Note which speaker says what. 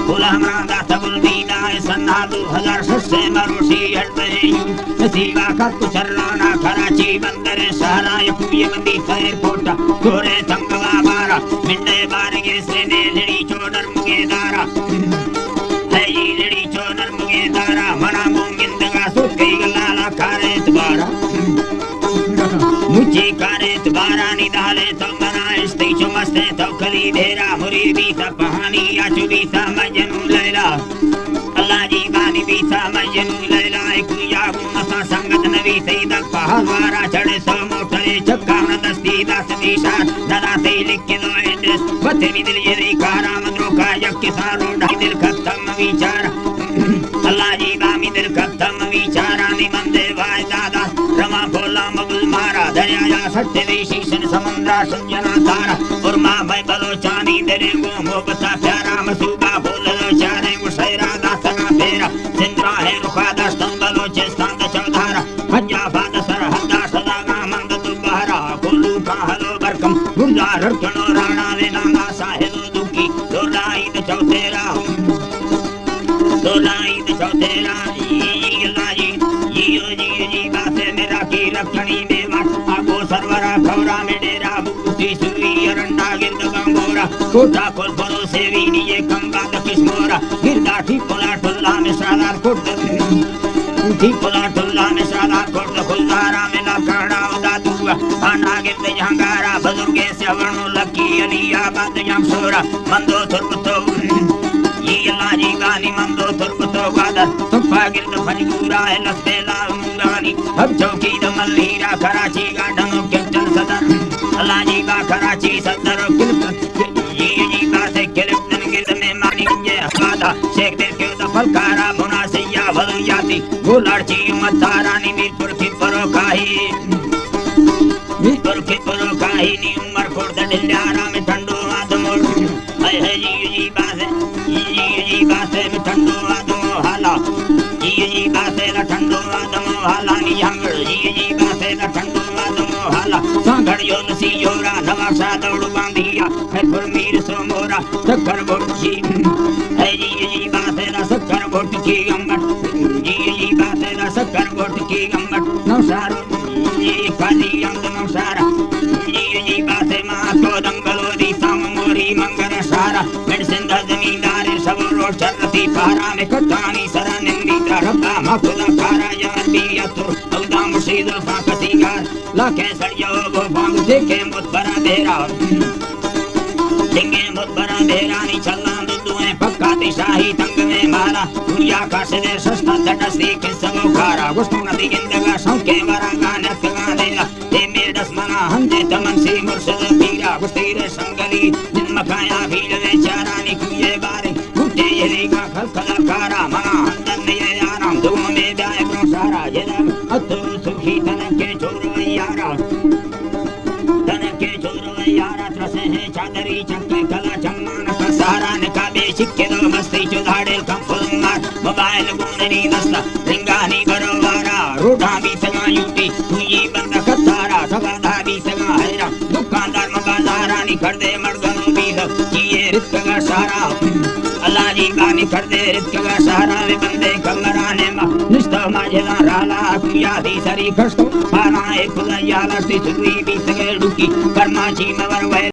Speaker 1: बोला हमरा दाता बुलबीना सन्ना 2000 से मरोसी हटते नसीबा का कुचरना कराची बंदर शहरा ये बंदी एयरपोर्ट गोरे तंगवा बारा मिंडे बारगे से ने लड़ी चोडर मुगेदारा है ये लड़ी चोडर मुगेदारा मना मुंगिंदगा सुके गलाला कारे तबारा मुझे कारे तबारा निदाले तो मना इस्ते चमस्ते तो कली धेरा मुरीबी सा कहानी या चुबी सा मजनू लैला अल्लाह जी बानी भी सा मजनू लैला एक या मसा संगत नबी सईदा पहावारा चढ़े सो मोटरे चक्का न दस्ती दास दिशा दादा से लिख के दो एड्रेस बते भी दिल ये कारा मदरो का यक के सारो ढाई दिल खत्म विचार अल्लाह जी बामी दिल खत्म विचारा नि मंदे वाय दादा रमा बोला मबुल मारा दरिया या सत्य विशीषण समुद्रा संजना तारा और मां भाई बलोचानी दरे गो मोहब्बता प्यारा मसूबा बोल लो चारे मुशैरा दासना फेरा सिंद्रा है रुखा दस्तम बलोचिस्तान द चौधारा पंजाब द सरहद सदागा मंद दुबहरा कोलू का हलो बरकम गुंजार रखनो राणा वे नांगा साहिल दुखी दोलाई द चौतेरा जी बाते मेरा की रखनी देवा आगो सरवरा खवरा में डेरा बुद्धि सुई अरंडा गिंद गंगोरा कोटा कोल परो सेवी ये कंगा द किस्मोरा गिरदा ठीक पोला टुल्ला में साला कोट ठीक पोला टुल्ला में साला कोट खुलदारा में लकड़ा उदा दुआ आना गिंद जंगारा बुजुर्गे से वर्णो लकी अलिया बात यम सोरा मंदो तुरबतो ये अल्लाह जी गानी मंदो तुरबतो गादा तुफा गिरद फजूरा है लस्तेला मुंगानी अब चौकी द मल्लीरा कराची गार्डन कैप्टन सदर अल्लाह जी बा कराची सदर ये जी बा से कैप्टन गिरद में मानी ये हवादा शेख दे के द फलकारा मुना सैया वलु याती गोलाची मतारा नी मीरपुर की परोकाही मीरपुर की परोकाही नी उमर कोट द दिलारा में ठंडो आदमोर है जी बासे में ठंडो आदमो हाला जी बासे ला ठंडो आदमो हाला नी हंगड़ जी बासे ला ठंडो आदमो हाला सांगड़ यो नसी योरा नवा सा दौड़ बांधिया है फुरमीर सो मोरा सक्कर बोटी है जी बासे ला सक्कर बोटी गंगट जी बासे ला सक्कर बोटी गंगट नौसारो जी काली अंग नौसारा जी बासे मा तो दंगलो दी साम मोरी मंगर सारा मेडिसिन द जमींदार सब रोड चलती पारा में कटानी सरा निंदी रब्बा मखुदा कारा यार बिया तो औदा मुशीद फाकसीगार लाके सड़ियो वो भांग देखे मुत बरा देरा डिंगे मुत बरा देरा नी चलना दुए पक्का दिशाही तंग में मारा दुनिया का से सस्ता दटसी के सब खारा गुस्तु नदी जिंदगा सौके वरा गाने तगा देला ते मेर दसमना हम जे तमन सी मुर्शिद पीरा गुस्तीरे संगली जिन मखाया भील वे चारा नी कुए बारे गुटे ये का खलखला कारा मना हंदन ये याराम दो में जाए ब्रो सारा ये अतो सुखी तन के छोरो यारा त्रसे है चादरी चक्के कला चम्मान का सारा ने का बेचिके दो मस्ती चुधाड़े कम फुलमार मोबाइल गुंदनी दस्ता रिंगानी बरोवारा रोडा भी सगा यूटी हुई बंद कतारा सगाधा भी सगा हैरा दुकानदार मगादारा नी कर दे मर्दनो भी ये रिस्क का सारा अल्लाह जी गानी कर दे रिस्क का सारा वे बंदे कमराने मा निष्ठा माजेला राला कुया दी सरी खस्तो पाना एक खुदा याला सी सुई भी सगे डुकी कर्मा जी मवर